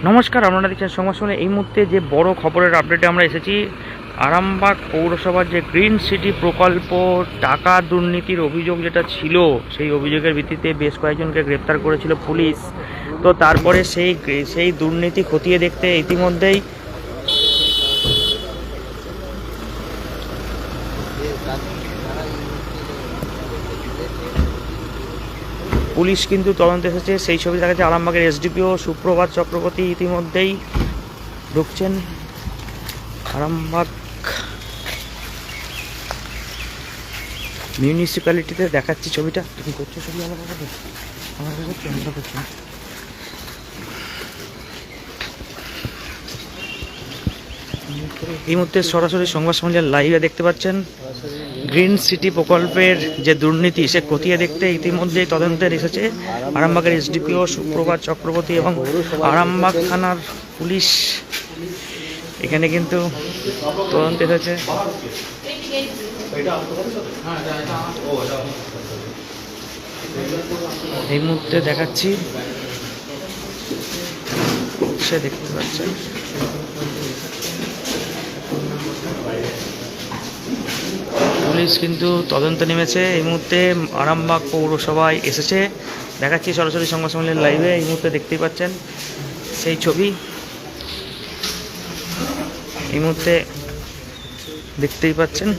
নমস্কার, আপনারা দেখছেন সংবাদ সম্মেলন। এই মুহূর্তে যে বড় খবরের আপডেটে আমরা এসেছি, আরামবাগ পৌরসভার যে গ্রিন সিটি প্রকল্প টাকা দুর্নীতির অভিযোগ যেটা ছিল, সেই অভিযোগের ভিত্তিতে বেশ কয়েকজনকে গ্রেপ্তার করেছিল পুলিশ। তো তারপরে সেই দুর্নীতি খতিয়ে দেখতে ইতিমধ্যেই পুলিশ কিন্তু তদন্ত এসেছে। সেই ছবি দেখা যাচ্ছে আরামবাগের এসডিপিও সুপ্রভাত চক্রবর্তী ইতিমধ্যেই ঢুকছেন আরামবাগ মিউনিসিপ্যালিটিতে। দেখাচ্ছি ছবিটা। তুমি করছো ছবি আলাদা করছো। এই মুহূর্তে সরাসরি সংবাদ সম্মেলন লাইভে দেখতে পাচ্ছেন। গ্রিন সিটি প্রকল্পের যে দুর্নীতি সে খতিয়ে দেখতে ইতিমধ্যেই তদন্তের এসেছে আরামবাগের এসডিপিও সুপ্রভাত চক্রবর্তী এবং আরামবাগ থানার পুলিশ। এখানে কিন্তু তদন্ত এসেছে। এই মুহূর্তে দেখাচ্ছি, সে দেখতে পাচ্ছেন পুলিশ কিন্তু তদন্ত নেমেছে। এই মুহূর্তে আরামবাগ পৌরসভায় এসেছে। দেখাচ্ছি সরাসরি সংবাদ সম্মেলন লাইভে। এই মুহূর্তে দেখতেই পাচ্ছেন সেই ছবি। এই মুহূর্তে দেখতেই পাচ্ছেন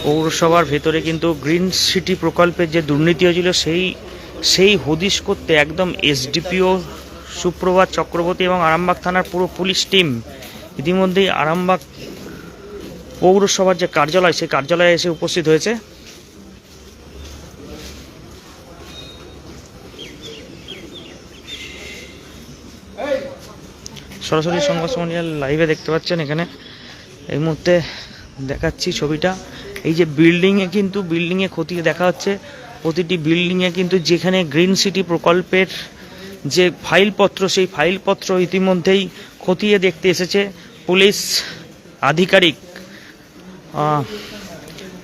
পৌরসভার ভেতরে কিন্তু গ্রিন সিটি প্রকল্পের যে দুর্নীতি হয়েছিল সেই হদিশ করতে একদম এসডিপিও সুপ্রভাত চক্রবর্তী এবং আরামবাগ থানার পুরো পুলিশ টিম ইতিমধ্যেই আরামবাগ পৌরসভার যে কার্যালয়, সেই কার্যালয়ে এসে উপস্থিত হয়েছে। সরাসরি সংবাদ সম্মেলন লাইভে দেখতে পাচ্ছেন। এখানে এই মুহূর্তে দেখাচ্ছি ছবিটা। এই যে বিল্ডিংয়ে খতিয়ে দেখা হচ্ছে। প্রতিটি বিল্ডিংয়ে কিন্তু যেখানে গ্রিন সিটি প্রকল্পের যে ফাইলপত্র, সেই ফাইলপত্র ইতিমধ্যেই খতিয়ে দেখতে এসেছে পুলিশ আধিকারিক।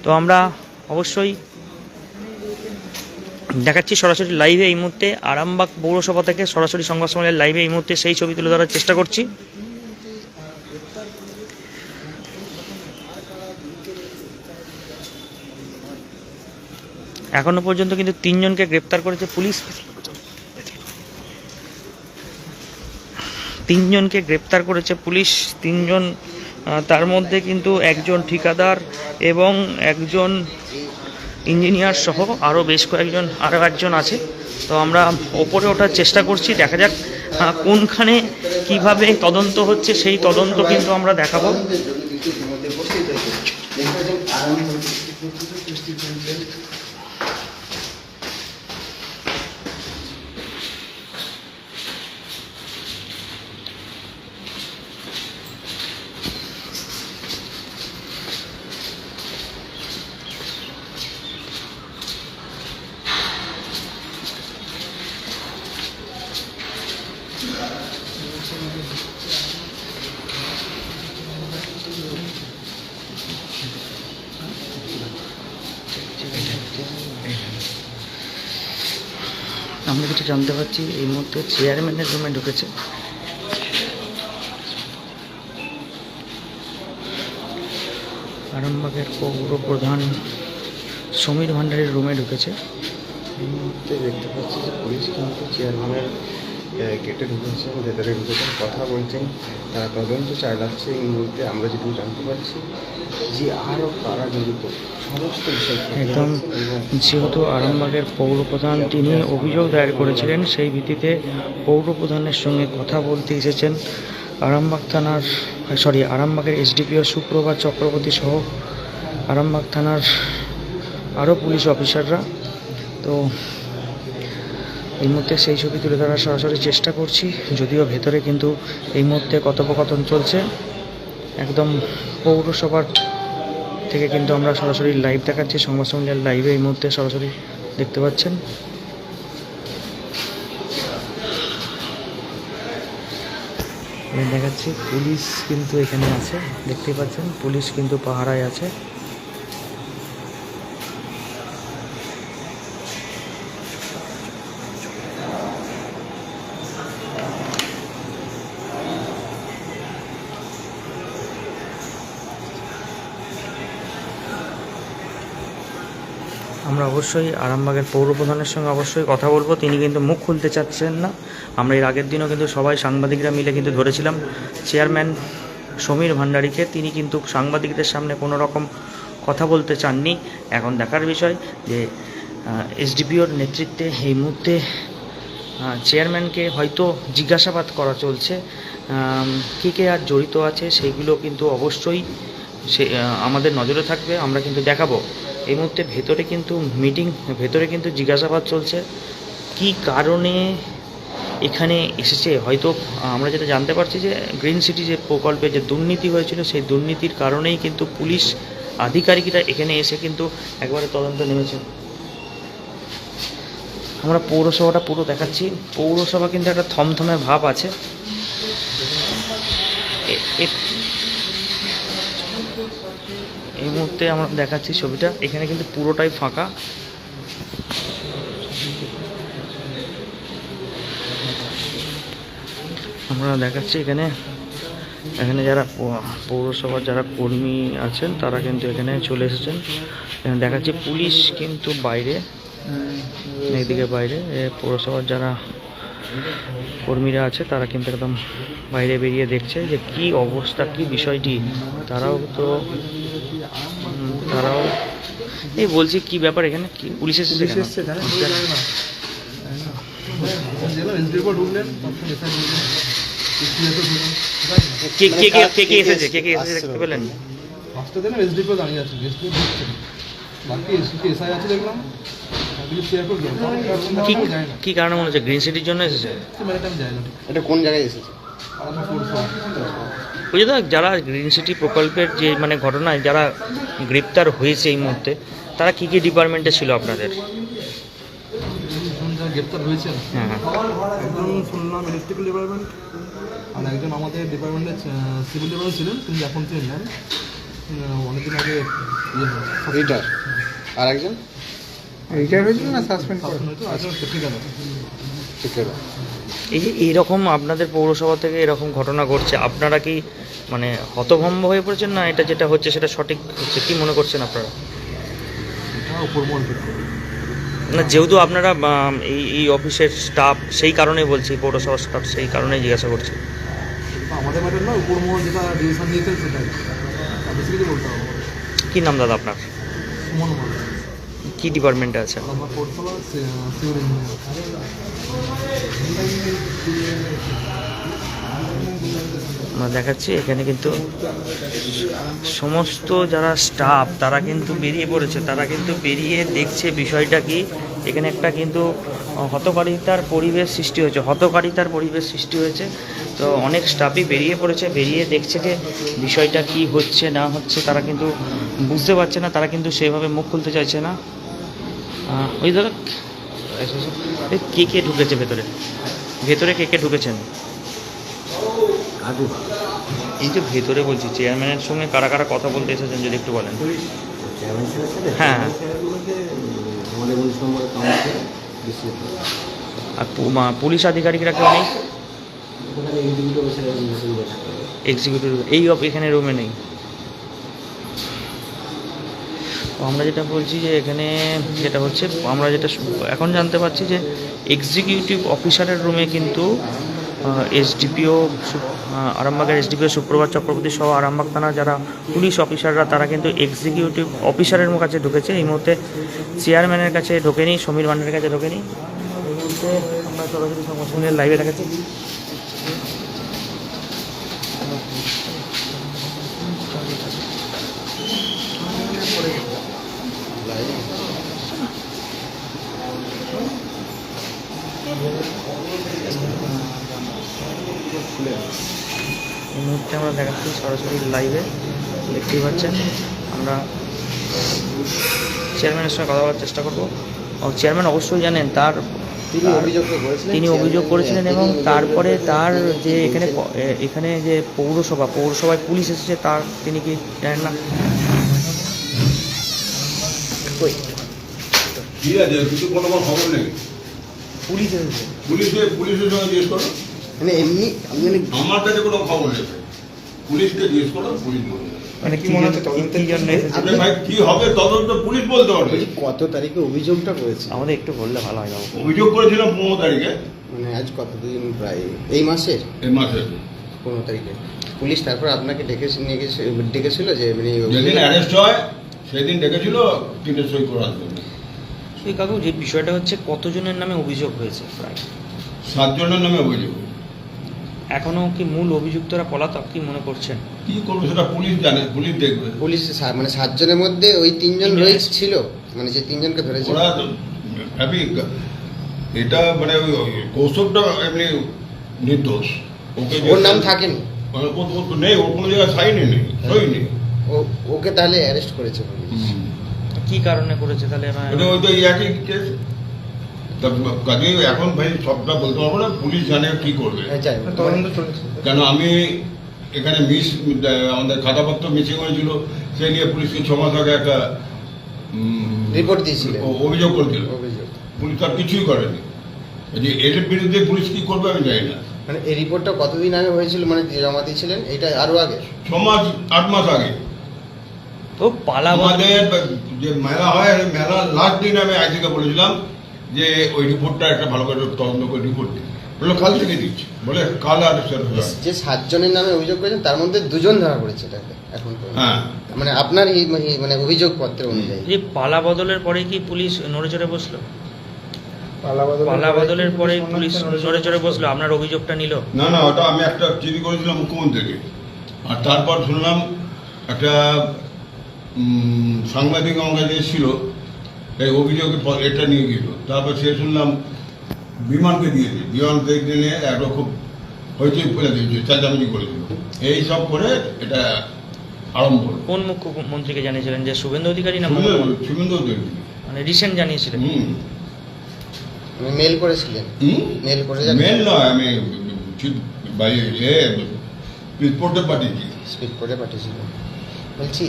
তো আমরা অবশ্যই দেখাচ্ছি সরাসরি লাইভে। এই মুহূর্তে আরামবাগ পৌরসভা থেকে সরাসরি সংবাদ সম্মেলনের লাইভে এই মুহূর্তে সেই ছবি তুলে ধরার চেষ্টা করছি। এখনো পর্যন্ত কিন্তু 3 জনকে গ্রেপ্তার করেছে পুলিশ। 3 জনকে গ্রেপ্তার করেছে পুলিশ। 3 জন, তার মধ্যে কিন্তু একজন ঠিকাদার এবং একজন ইঞ্জিনিয়ার সহ আরও বেশ কয়েকজন, আরও একজন আছে। তো আমরা ওপরে ওঠার চেষ্টা করছি। দেখা যাক কোনখানে কিভাবে তদন্ত হচ্ছে, সেই তদন্ত কিন্তু আমরা দেখাবো। আমরা যেটা জানতে পারছি, এই মুহূর্তে চেয়ারম্যানের রুমে ঢুকেছে। আরামবাগের পৌর প্রধান সমীর ভান্ডারের রুমে ঢুকেছে। এই মুহূর্তে দেখতে পাচ্ছি যে পুলিশ কিন্তু চেয়ারম্যানের গেটে ঢুকেছেন, ভেতরে ঢুকেছেন, কথা বলছেন, তারা তদন্ত চালাচ্ছে। এই মুহূর্তে আমরা যেটুকু জানতে পারছি যে আরও কারা জড়িত সমস্ত বিষয় একদম, যেহেতু আরামবাগের পৌর প্রধান তিনি অভিযোগ দায়ের করেছিলেন, সেই ভিত্তিতে পৌর প্রধানের সঙ্গে কথা বলতে এসেছেন আরামবাগের এসডিপিও সুপ্রভাত চক্রবর্তী সহ আরামবাগ থানার আরও পুলিশ অফিসাররা। তো এই মুহূর্তে সেই ছবি তুলে ধরার সরাসরি চেষ্টা করছি, যদিও ভেতরে কিন্তু এই মুহূর্তে কথোপকথন চলছে। একদম পৌরসভার থেকে কিন্তু আমরা সরাসরি লাইভ দেখাচ্ছি। সংবাদ সম্মেলন লাইভে এই মুহূর্তে সরাসরি দেখতে পাচ্ছেন। দেখাচ্ছি পুলিশ কিন্তু এখানে আছে, দেখতেই পাচ্ছেন পুলিশ কিন্তু পাহারায় আছে। আমরা অবশ্যই আরামবাগের পৌরপ্রধানের সঙ্গে অবশ্যই কথা বলবো। তিনি কিন্তু মুখ খুলতে চাচ্ছেন না। আমরা এর আগের দিনও কিন্তু সবাই সাংবাদিকরা মিলে কিন্তু ধরেছিলাম চেয়ারম্যান সমীর ভান্ডারীকে। তিনি কিন্তু সাংবাদিকদের সামনে কোনো রকম কথা বলতে চাননি। এখন দেখার বিষয় যে এসডিপিওর নেতৃত্বে এই মুহূর্তে চেয়ারম্যানকে হয়তো জিজ্ঞাসাবাদ করা চলছে। কে আর জড়িত আছে সেইগুলো কিন্তু অবশ্যই আমাদের নজরে থাকবে, আমরা কিন্তু দেখাবো। এই মুহূর্তে ভেতরে কিন্তু জিজ্ঞাসাবাদ চলছে কি কারণে এখানে এসেছে। হয়তো আমরা যেটা জানতে পারছি যে গ্রিন সিটি যে প্রকল্পে যে দুর্নীতি হয়েছিল সেই দুর্নীতির কারণেই কিন্তু পুলিশ আধিকারিকরা এখানে এসে কিন্তু একবারে তদন্ত নেমেছে। আমরা পৌরসভাটা পুরো দেখাচ্ছি। পৌরসভা কিন্তু একটা থমথমে ভাব আছে। এই মুহূর্তে আমরা দেখাচ্ছি ছবিটা, এখানে কিন্তু পুরোটাই ফাঁকা। আমরা দেখাচ্ছি এখানে যারা পৌরসভার যারা কর্মী আছেন তারা কিন্তু এখানে চলে এসেছেন। এখানে দেখাচ্ছি পুলিশ কিন্তু বাইরে, এইদিকে বাইরে পৌরসভার যারা কর্মীরা আছে তারা কিন্তু একদম বাইরে বেরিয়ে দেখছে যে কি অবস্থা, কি বিষয়টি। তারাও এই বলছি কি ব্যাপার, এখানে কি পুলিশ এসেছে কে এসেছে দেখতে পেলেন? কি কারণে মনে হচ্ছে গ্রিন সিটির জন্য এসেছে? এটা কোন জায়গায় এসেছে? বুঝলি তো, যারা গ্রিন সিটি প্রকল্পের যে মানে ঘটনায় যারা গ্রেপ্তার হয়েছে এই মুহূর্তে, তারা কি ডিপার্টমেন্টে ছিল আপনাদের? গ্রেপ্তার হয়েছেন, হ্যাঁ, একজন শুনলাম ইলেকট্রিক্যাল ডিপার্টমেন্ট, আর একজন আমাদের ডিপার্টমেন্টের সিভিল ডিপার্টমেন্ট ছিলেন, কিন্তু এখন তিনি নেন। অনেকদিন আগে রিটার, আর একজন রিটার হয়েছিল না সাসপেন্ড হয়তো, একজন টেকনিক্যাল। এই যে এইরকম আপনাদের পৌরসভা থেকে এরকম ঘটনা ঘটছে, আপনারা কি মানে হতভম্ব হয়ে পড়েছেন, না এটা যেটা হচ্ছে সেটা সঠিক হচ্ছে, কি মনে করছেন আপনারা? এটা উপর মহল না, যেহেতু আপনারা এই অফিসের স্টাফ, সেই কারণেই বলছি, পৌরসভার স্টাফ, সেই কারণেই জিজ্ঞাসা করছি। আমাদের ম্যাটার না, উপর মহল যেটা ডিসিশন নিয়েছে সেটাই বেশি কিছু বলতে হবে। কী নাম দাদা আপনার? সুমন মহল। কী ডিপার্টমেন্টে আছে? আমার পৌরসভা সিভিল ইঞ্জিনিয়ার। আমরা দেখাচ্ছি এখানে কিন্তু সমস্ত যারা স্টাফ তারা কিন্তু বেরিয়ে পড়েছে, তারা কিন্তু বেরিয়ে দেখছে বিষয়টা কি। এখানে একটা কিন্তু হতকারিতার পরিবেশ সৃষ্টি হয়েছে। তো অনেক স্টাফই বেরিয়ে পড়েছে, বেরিয়ে দেখছে যে বিষয়টা কি হচ্ছে না হচ্ছে, তারা কিন্তু বুঝতে পারছে না, তারা কিন্তু সেভাবে মুখ খুলতে চাইছে না। ওই ধরো কে ঢুকেছে ভেতরে কে ঢুকেছেন? এই যে ভেতরে বলছি, চেয়ারম্যানের সঙ্গে কারা কারা কথা বলতে এসেছেন যদি একটু বলেন। হ্যাঁ, আর পুলিশ আধিকারিকরা কেউ নেই? এক্সিকিউটিভ এখানে রুমে নেই। তো আমরা যেটা বলছি যে এখানে যেটা হচ্ছে, আমরা যেটা এখন জানতে পারছি যে এক্সিকিউটিভ অফিসারের রুমে কিন্তু এসডিপিও আরামবাগের এসডিপিও সুপ্রভাত চক্রবর্তী সহ আরামবাগ থানার যারা পুলিশ অফিসাররা তারা কিন্তু এক্সিকিউটিভ অফিসারের কাছে ঢুকেছে। এই মুহূর্তে চেয়ারম্যানের কাছে ঢোকেনি, সমীর ভান্ডারের কাছে ঢোকেনি। এই মুহূর্তে আমরা সরাসরি সংবাদ লাইভে দেখাচ্ছি। এই মুহূর্তে আমরা দেখাচ্ছি সরাসরি লাইভে, দেখতেই পাচ্ছেন। আমরা চেয়ারম্যানের সঙ্গে কথা বলার চেষ্টা করবো। চেয়ারম্যান অবশ্যই জানেন, তিনি অভিযোগ করেছিলেন এবং তারপরে তার যে এখানে যে পৌরসভায় পুলিশ এসেছে তার তিনি কি জানেন না? পুলিশ এসেছে, পুলিশের সঙ্গে জিজ্ঞেস করো। মানে এমনি আমার কাছে কোনো খবর নেই। পুলিশকে জিজ্ঞেস করো, পুলিশ বলবে। মানে কি মনে হচ্ছে কি জন্য এসেছে? আরে ভাই কি হবে তদন্ত পুলিশ বলতে পারবে। বলছি, কত তারিখে অভিযোগটা করেছে? আমাদের একটু বললে ভালো হয় বাবু। অভিযোগ করেছিলাম 15 তারিখে মানে আজ কতদিন, প্রায় এই মাসের এই মাসে। 15 তারিখে পুলিশ তারপর আপনাকে ডেকেছিল যে মানে যেদিন অ্যারেস্ট হয় সেদিন ডেকেছিল 3টে সই করার জন্য। সেই কাকু যে বিষয়টা হচ্ছে কতজনের নামে অভিযোগ হয়েছে প্রায়? 7 জনের নামে অভিযোগ। এখনো কি মূল অভিযুক্তরা পলাতক কি মনে করছেন? কি করবো সেটা পুলিশ জানে, পুলিশ দেখবে। পুলিশ মানে 7 জনের মধ্যে ওই 3 জন রয়েছে ছিল, মানে যে 3 জনকে ধরেছে। ওরা আমি এটা মানে ওই কৌশলটা এমনি নির্দোষ। ওকে ওর নাম থাকেনি, মানে ও তো নেই, ওর কোনো জায়গায় সাইনই নেই, সই নেই। ওকে তাহলে অ্যারেস্ট করেছে পুলিশ। কি কারণে করেছে তাহলে? এটা ওই তো এই একই কেস। কাজে এখন ভাই সবটা বলতে পারবো না, পুলিশ জানে কি করবে। হ্যাঁ, যাই হোক, তদন্ত চলছে। কেন আমি এখানে আমাদের খাতাপত্র মিসিং হয়েছিল, সে নিয়ে পুলিশকে 6 মাস আগে একটা রিপোর্ট দিয়েছিলেন, অভিযোগ করেছিল। অভিযোগ। পুলিশ তার কিছুই করেনি। যে এর বিরুদ্ধে পুলিশ কি করবে আমি জানি না। মানে এই রিপোর্টটা কতদিন আগে হয়েছিল, মানে জমা দিয়েছিলেন? এটা আরো আগে? 6 মাস 8 মাস আগে। তো পালা আমাদের যে মেলা হয়, মেলার লাস্ট দিন আমি আইজিকে বলেছিলাম যে ওই রিপোর্টটা একটা ভালো করে তদন্ত করে রিপোর্ট দিই। বললো কাল থেকে দিচ্ছি, বলে কাল আর যে 7 জনের নামে অভিযোগ করেছেন তার মধ্যে 2 জন ধরা পড়েছে এটাকে এখন পর্যন্ত। হ্যাঁ। মানে আপনার এই মানে অভিযোগ পত্র অনুযায়ী যে পালা বদলের পরে কি পুলিশ নড়ে চড়ে বসলো? পালা বদলের পরে পুলিশ নড়ে চড়ে বসলো, আপনার অভিযোগটা নিল? না না, ওটা আমি একটা চিঠি করেছিলাম মুখ্যমন্ত্রীকে। আর তারপর শুনলাম একটা সাংবাদিক আমার কাছে এসেছিল, এই অভিযোগে এটা নিয়ে গেল। তারপর সে শুনলাম বিমানকে দিয়েছে, বিমানকে নিয়ে একটা খুব হইচই ফেলে দিয়েছে, চেঁচামেচি করেছিল। এই সব করে এটা আরম্ভ হলো। কোন মুখ্যমন্ত্রীকে জানিয়েছিলেন? যে শুভেন্দু অধিকারী না? শুভেন্দু অধিকারী। মানে রিসেন্ট জানিয়েছিলেন? মেল করেছিলেন? মেল করে মেল নয়, আমি রিপোর্টে পাঠিয়েছি। স্পিড করে পাঠিয়েছিলেন। বলছি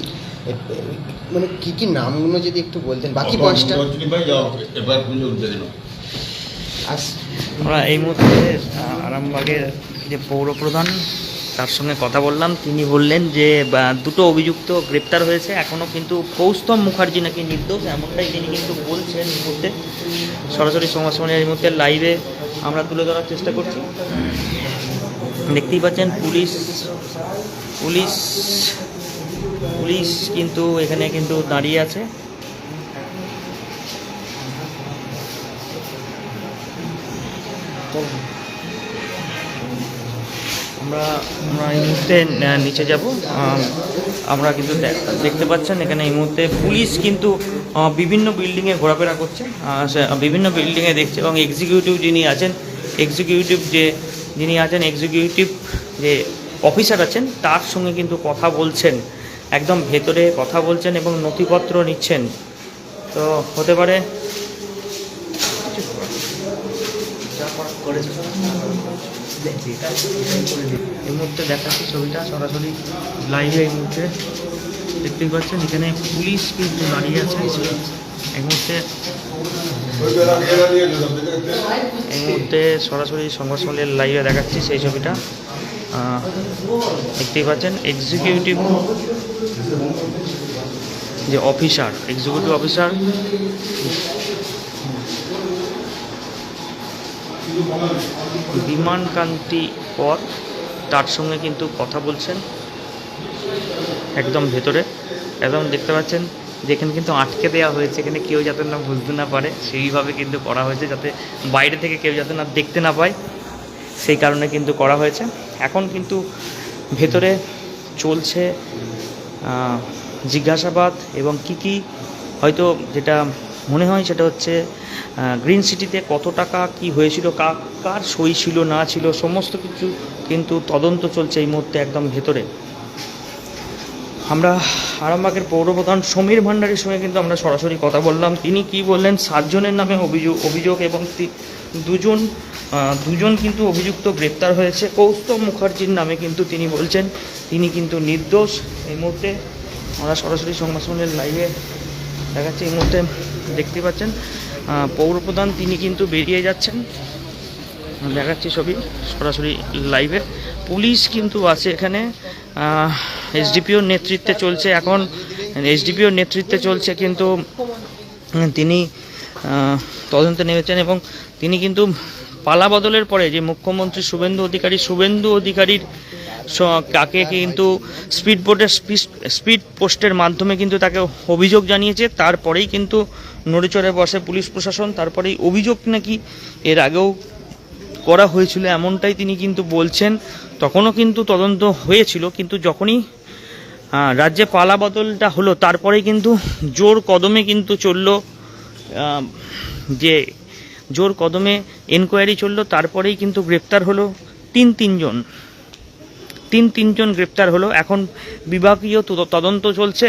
মানে কি কি নামগুলো যদি একটু বলতেন, বাকি 5টা। ভাই যাও এবার পুজো দেখে নাও। আমরা এই মুহূর্তে আরামবাগের যে পৌরপ্রধান তার সঙ্গে কথা বললাম। তিনি বললেন যে 2টো অভিযুক্ত গ্রেপ্তার হয়েছে, এখনও কিন্তু কৌস্তভ মুখার্জি নাকি নির্দোষ, এমনটাই তিনি কিন্তু বলছেন। এই মুহূর্তে সরাসরি সমাজ সম্মেলনের এই মুহূর্তে লাইভে আমরা তুলে ধরার চেষ্টা করছি। দেখতেই পাচ্ছেন পুলিশ কিন্তু এখানে কিন্তু দাঁড়িয়ে আছে। আমরা এই মুহূর্তে নিচে যাব। আমরা কিন্তু দেখতে পাচ্ছেন এখানে এই মুহূর্তে পুলিশ কিন্তু বিভিন্ন বিল্ডিংয়ে ঘোরাফেরা করছে, বিভিন্ন বিল্ডিংয়ে দেখছে। এবং এক্সিকিউটিভ যে অফিসার আছেন তার সঙ্গে কিন্তু কথা বলছেন, একদম ভেতরে কথা বলছেন এবং নথিপত্র নিচ্ছেন। তো হতে পারে এই মুহূর্তে দেখাচ্ছি ছবিটা সরাসরি লাইভে। এই মুহূর্তে দেখতেই পাচ্ছেন এখানে পুলিশ কিন্তু দাঁড়িয়ে আছে। এই মুহূর্তে সরাসরি সংবাদ সম্মেলনের লাইভে দেখাচ্ছি সেই ছবিটা। দেখতেই পাচ্ছেন এক্সিকিউটিভ অফিসার বিমানকান্তি পর তার সঙ্গে কিন্তু কথা বলছেন একদম ভেতরে। একদম দেখতে পাচ্ছেন যেখানে কিন্তু আটকে দেওয়া হয়েছে, এখানে কেউ যাতে না বুঝতে না পারে সেইভাবে কিন্তু করা হয়েছে, যাতে বাইরে থেকে কেউ যাতে না দেখতে না পায়, সেই কারণে কিন্তু করা হয়েছে। এখন কিন্তু ভেতরে চলছে জিজ্ঞাসাবাদ এবং কি হয়তো যেটা মনে হয় সেটা হচ্ছে গ্রিন সিটিতে কত টাকা কি হয়েছিল, কার সই ছিল না ছিল, সমস্ত কিছু কিন্তু তদন্ত চলছে এই মুহূর্তে একদম ভেতরে। আমরা আরামবাগের পৌরপ্রধান সমীর ভান্ডারীর সঙ্গে কিন্তু আমরা সরাসরি কথা বললাম। তিনি কি বললেন? 7 জনের নামে অভিযোগ এবং দুজন কিন্তু অভিযুক্ত গ্রেপ্তার হয়েছে। কৌস্তভ মুখার্জির নামে কিন্তু তিনি বলছেন তিনি কিন্তু নির্দোষ। এই মুহূর্তে আমরা সরাসরি সংবাদ সম্মেলনের লাইভে দেখাচ্ছি। এই মুহূর্তে দেখতে পাচ্ছেন পৌরপ্রধান তিনি কিন্তু বেরিয়ে যাচ্ছেন, দেখাচ্ছি ছবি সরাসরি লাইভে। পুলিশ কিন্তু আছে এখানে, এসডিপিওর নেতৃত্বে চলছে এখন, এসডিপিওর নেতৃত্বে চলছে, কিন্তু তিনি তদন্তে নেমেছেন এবং তিনি কিন্তু পালা বদলের পরে যে মুখ্যমন্ত্রী শুভেন্দু অধিকারীর তাকে কিন্তু স্পিড পোস্টের মাধ্যমে কিন্তু তাকে অভিযোগ জানিয়েছে, তারপরেই কিন্তু নড়েচড়ে বসে পুলিশ প্রশাসন। তারপরেই অভিযোগ নাকি এর আগেও করা হয়েছিল এমনটাই তিনি কিন্তু বলছেন। তখনও কিন্তু তদন্ত হয়েছিল, কিন্তু যখনই রাজ্যে পালা বদলটা হলো তারপরেই কিন্তু জোর কদমে কিন্তু চললো, যে জোর কদমে এনকোয়ারি চললো, তারপরেই কিন্তু গ্রেপ্তার হলো তিনজন গ্রেপ্তার হলো। এখন বিভাগীয় তদন্ত চলছে।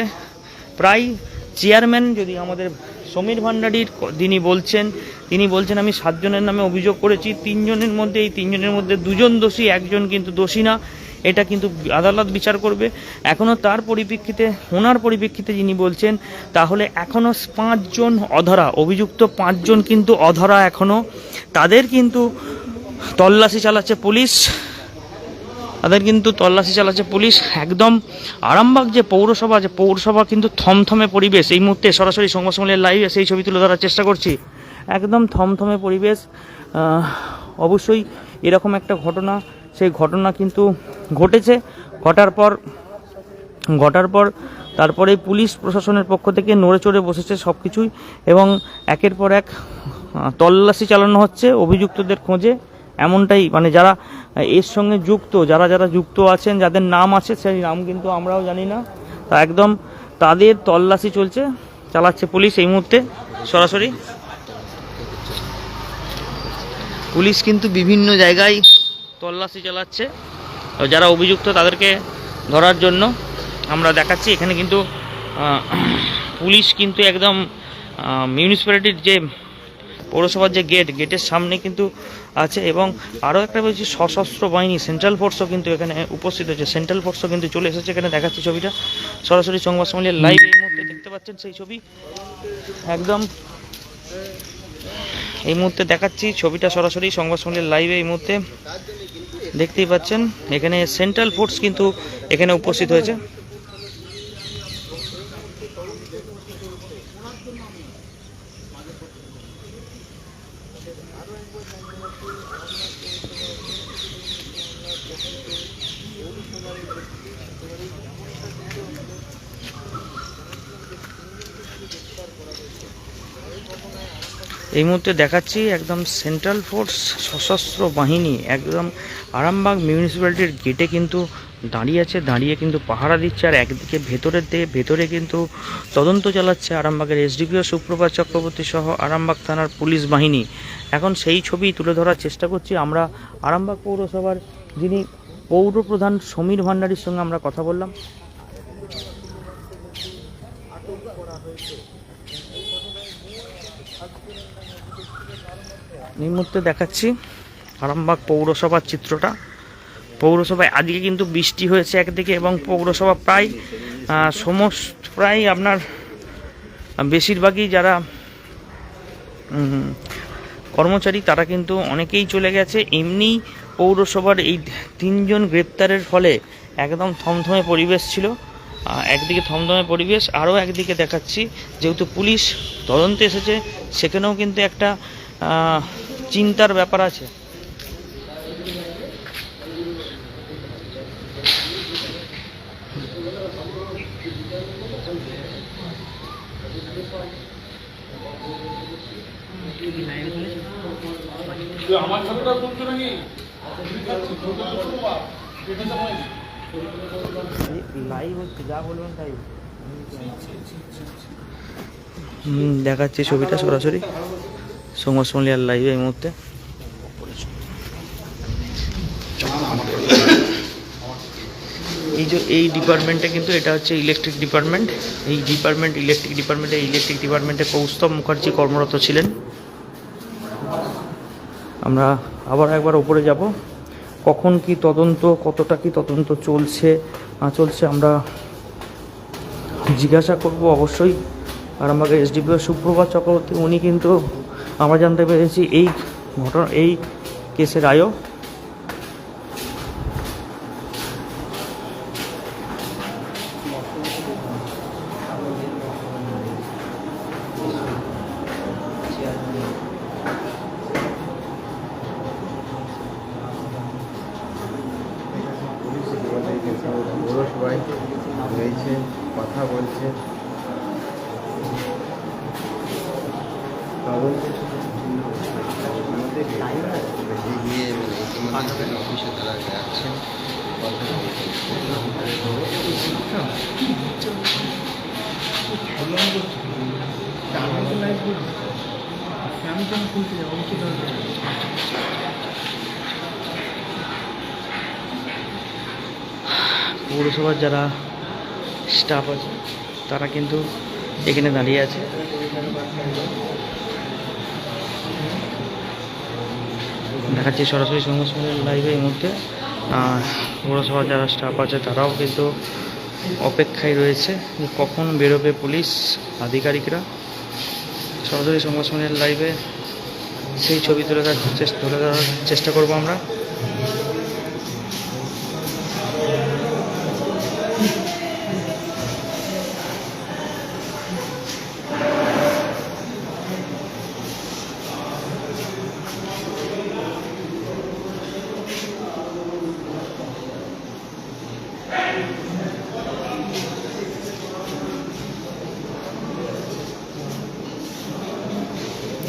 প্রায় চেয়ারম্যান, যদি আমাদের সমীর ভান্ডারীর তিনি বলছেন আমি 7 জনের নামে অভিযোগ করেছি, 3 জনের মধ্যে, এই 3 জনের মধ্যে 2 জন দোষী, 1 জন কিন্তু দোষী না, এটা কিন্তু আদালত বিচার করবে। এখনও ওনার পরিপ্রেক্ষিতে যিনি বলছেন, তাহলে এখনও 5 জন অধরা, অভিযুক্ত 5 জন কিন্তু অধরা এখনও, তাদের কিন্তু তল্লাশি চালাচ্ছে পুলিশ। একদম আরামবাগ যে পৌরসভা কিন্তু থমথমে পরিবেশ। এই মুহূর্তে সরাসরি সংবাদ সম্মেলনের লাইভে সেই ছবি তুলে ধরার চেষ্টা করছি। একদম থমথমে পরিবেশ। অবশ্যই এরকম একটা ঘটনা, সেই ঘটনা কিন্তু ঘটেছে। ঘটার পর তারপরেই পুলিশ প্রশাসনের পক্ষ থেকে নড়ে চড়ে বসেছে সব কিছুই, এবং একের পর এক তল্লাশি চালানো হচ্ছে অভিযুক্তদের খোঁজে। এমনটাই, মানে যারা এর সঙ্গে যুক্ত, যারা যুক্ত আছেন, যাদের নাম আছে, সেই নাম কিন্তু আমরাও জানি না, তা একদম তাদের তল্লাশি চালাচ্ছে পুলিশ এই মুহূর্তে। সরাসরি পুলিশ কিন্তু বিভিন্ন জায়গায় তল্লাশি চালাচ্ছে যারা অভিযুক্ত তাদেরকে ধরার জন্য। আমরা দেখাচ্ছি এখানে কিন্তু পুলিশ কিন্তু একদম মিউনিসিপ্যালিটির যে পৌরসভার যে গেটের সামনে কিন্তু আছে, এবং আরও একটা বলছি সশস্ত্র বাহিনী সেন্ট্রাল ফোর্সও কিন্তু এখানে উপস্থিত হয়েছে। সেন্ট্রাল ফোর্সও কিন্তু চলে এসেছে। এখানে দেখাচ্ছি ছবিটা সরাসরি সংবাদ সম্মেলনের লাইভ এই মুহূর্তে দেখতে পাচ্ছেন সেই ছবি। একদম এই মুহূর্তে দেখাচ্ছি ছবিটা সরাসরি সংবাদ সম্মেলনের লাইভে এই মুহূর্তে দেখতেই পাচ্ছেন। এখানে সেন্ট্রাল ফোর্স কিন্তু এখানে উপস্থিত হয়েছে। এই মুহূর্তে দেখাচ্ছি একদম সেন্ট্রাল ফোর্স সশস্ত্র বাহিনী একদম আরামবাগ মিউনিসিপ্যালিটির গেটে কিন্তু দাঁড়িয়ে কিন্তু পাহারা দিচ্ছে। আর একদিকে ভেতরে কিন্তু তদন্ত চালাচ্ছে আরামবাগের এসডিপিও সুপ্রভাত চক্রবর্তী সহ আরামবাগ থানার পুলিশ বাহিনী। এখন সেই ছবি তুলে ধরার চেষ্টা করছি আমরা। আরামবাগ পৌরসভার যিনি পৌর প্রধান সমীর ভান্ডারীর সঙ্গে আমরা কথা বললাম। এই মুহূর্তে দেখাচ্ছি আরামবাগ পৌরসভার চিত্রটা। পৌরসভায় আজকে কিন্তু বৃষ্টি হয়েছে একদিকে, এবং পৌরসভা প্রায় আপনার বেশিরভাগই যারা কর্মচারী তারা কিন্তু অনেকেই চলে গেছে। এমনি পৌরসভার এই 3 জন গ্রেপ্তারের ফলে একদম থমথমে পরিবেশ ছিল। একদিকে থমথমে পরিবেশ, আরও একদিকে দেখাচ্ছি যেহেতু পুলিশ তদন্তে এসেছে, সেখানেও কিন্তু একটা চিন্তার ব্যাপার আছে। লাইভ হচ্ছে, যা বলবেন তাই দেখাচ্ছি ছবিটা সরাসরি সংবাদ সম্মেলন লাইভে এই মুহূর্তে। এই ডিপার্টমেন্টে কিন্তু এটা হচ্ছে ইলেকট্রিক ডিপার্টমেন্ট। ইলেকট্রিক ডিপার্টমেন্টে কৌস্তব মুখার্জি কর্মরত ছিলেন। আমরা আবার একবার উপরে যাব, কখন কি তদন্ত, কতটা কি তদন্ত চলছে আমরা জিজ্ঞাসা করব অবশ্যই আরামবাগের এসডিপিও সুপ্রভাত চক্রবর্তী। উনি কিন্তু আমরা জানতে পেরেছি এই কেসের আয়ও দাঁড়িয়েছে, কথা বলছে। আমাদের গিয়ে ইতিমধ্যে অফিসে তারা যাচ্ছেন, কথা পৌরসভার যারা স্টাফ আছে তারা কিন্তু এখানে দাঁড়িয়ে আছে। দেখাচ্ছি সরাসরি সংবাদ সম্মেলন লাইভে এই মুহূর্তে। আর পৌরসভার যারা স্টাফ আছে তারাও কিন্তু অপেক্ষায় রয়েছে যে কখন বেরোবে পুলিশ আধিকারিকরা। সরাসরি সংবাদ সম্মেলন লাইভে সেই ছবি তুলে ধরার চেষ্টা করব আমরা।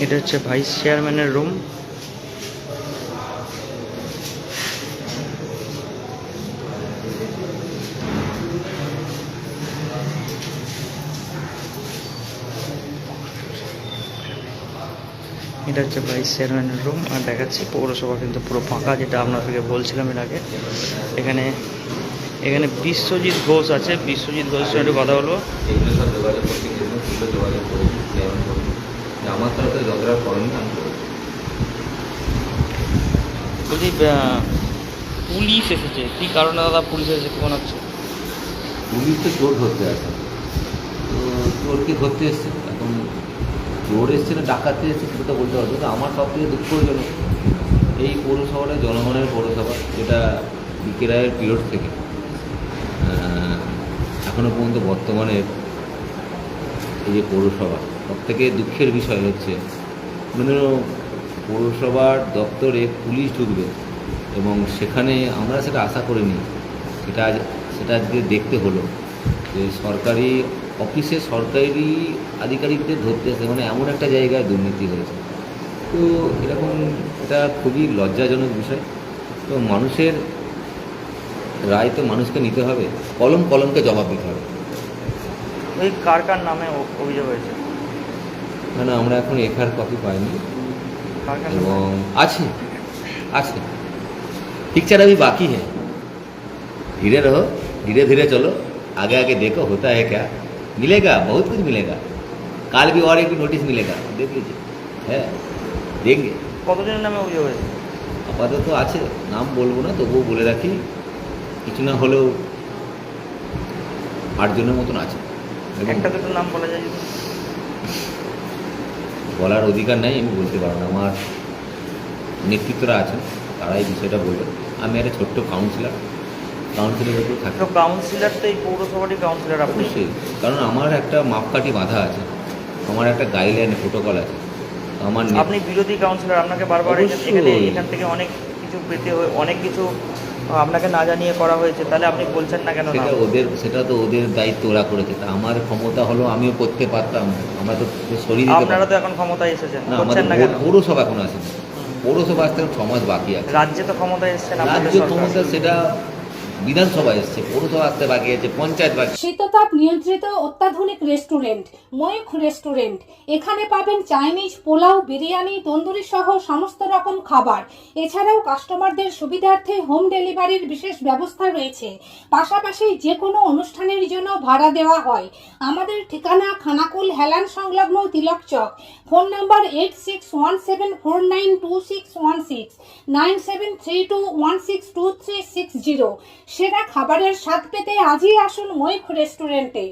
এটা হচ্ছে ভাইস চেয়ারম্যানের রুম। এটা হচ্ছে ভাইস চেয়ারম্যানের রুম। আর দেখাচ্ছি পৌরসভা কিন্তু পুরো ফাঁকা, যেটা আপনাদেরকে বলছিলাম এর আগে। এখানে বিশ্বজিৎ ঘোষ আছে। বিশ্বজিৎ ঘোষের সঙ্গে একটু কথা বলবো। এগুলো সব যোগাযোগ করতে গেলে তুলে যোগাযোগ করেছি, যেমন করবো আমার তরফে যতটা করণীয় আমি করবো। বলছি পুলিশ এসেছে, কী কারণে দাদা পুলিশ এসেছে মনে হচ্ছে? পুলিশ তো চোর ধরতে আসে, তো চোরকে ধরতে এসছে। এখন চোর এসছে না ডাকাতে এসছে সেটা তো বলতে পারবো। তো আমার সব থেকে দুঃখজনক এই পৌরসভাটা জনগণের পৌরসভা, যেটা বিকে রায়ের পিরিয়ড থেকে এখনও পর্যন্ত বর্তমানে এই যে পৌরসভা, সব থেকে দুঃখের বিষয় হচ্ছে পৌরসভার দপ্তরে পুলিশ ঢুকবে এবং সেখানে আমরা সেটা আশা করিনি। সেটা আজকে দেখতে হলো যে সরকারি অফিসে সরকারি আধিকারিকদের ধরতে আসে, মানে এমন একটা জায়গায় দুর্নীতি হয়েছে। তো এরকম এটা খুবই লজ্জাজনক বিষয়। তো মানুষের রায় তো মানুষকে নিতে হবে, কলমকে জবাব দিতে হবে। ওই কার নামে অভিযোগ হয়েছে? না আমরা এখন এফআইআর কপি পাইনি এবং আছে पिक्चर अभी बाकी है, धीरे रहो, धीरे धीरे चलो, आगे आगे देखो होता है क्या, मिलेगा बहुत कुछ मिलेगा। काल भी और एक भी नोटिस मिलेगा, देख लीजिए, है देंगे। কতজনের নামে অভিযোগ হয়েছে? আপাতত আছে, নাম বলবো না, তবুও বলে রাখি কিছু না হলেও 8 জনের মতন আছে। একটা দুটো নাম বলা যায় যদি? বলার অধিকার নেই, আমি বলতে পারবো না। আমার নেতৃত্বরা আছেন, তারা এই বিষয়টা বলবেন। আমি একটা ছোট্ট কাউন্সিলরের উপর থাকি। তো কাউন্সিলর তো এই পৌরসভারই কাউন্সিলর আপনি? অবশ্যই, কারণ আমার একটা মাপকাঠি বাঁধা আছে, আমার একটা গাইডলাইন প্রোটোকল আছে। আপনি বিরোধী কাউন্সিলর, আপনাকে বারবার এখান থেকে অনেক কিছু পেতে অনেক কিছু আপনাকে না জানিয়ে করা হয়েছে, তাহলে আপনি বলছেন না কেন? সেটা তো ওদের দায়িত্ব, ওরা করেছে। তা আমার ক্ষমতা হলো আমিও করতে পারতাম, আমরা তো সরিয়ে দিতে। আপনারা তো এখন ক্ষমতায় এসেছেন, না আমাদের পৌরসভা এখন আসেনি, পৌরসভা আসতে 6 মাস বাকি আছে। রাজ্যে তো ক্ষমতায় এসেছেন, রাজ্য ক্ষমতা সেটা বিধানসভা এসছে, পৌরসভা আসতে বাকি আছে, পঞ্চায়েত বাকি। শীততাপ নিয়ন্ত্রিত অত্যাধুনিক রেস্টুরেন্ট ময়ূখ রেস্টুরেন্ট। এখানে পাবেন চাইনিজ, পোলাও, বিরিয়ানি, তন্দুরি সহ সমস্ত রকম খাবার। এছাড়াও কাস্টমারদের সুবিধার্থে হোম ডেলিভারির বিশেষ ব্যবস্থা রয়েছে। পাশাপাশি যে কোনো অনুষ্ঠানের জন্য ভাড়া দেওয়া হয়। আমাদের ঠিকানা খানাকুল হেলান সংলগ্ন তিলক চক। Phone number 8617492616 9732162360। সেরা খাবারের স্বাদ পেতে আজই আসুন ময়ূখ রেস্টুরেন্টে।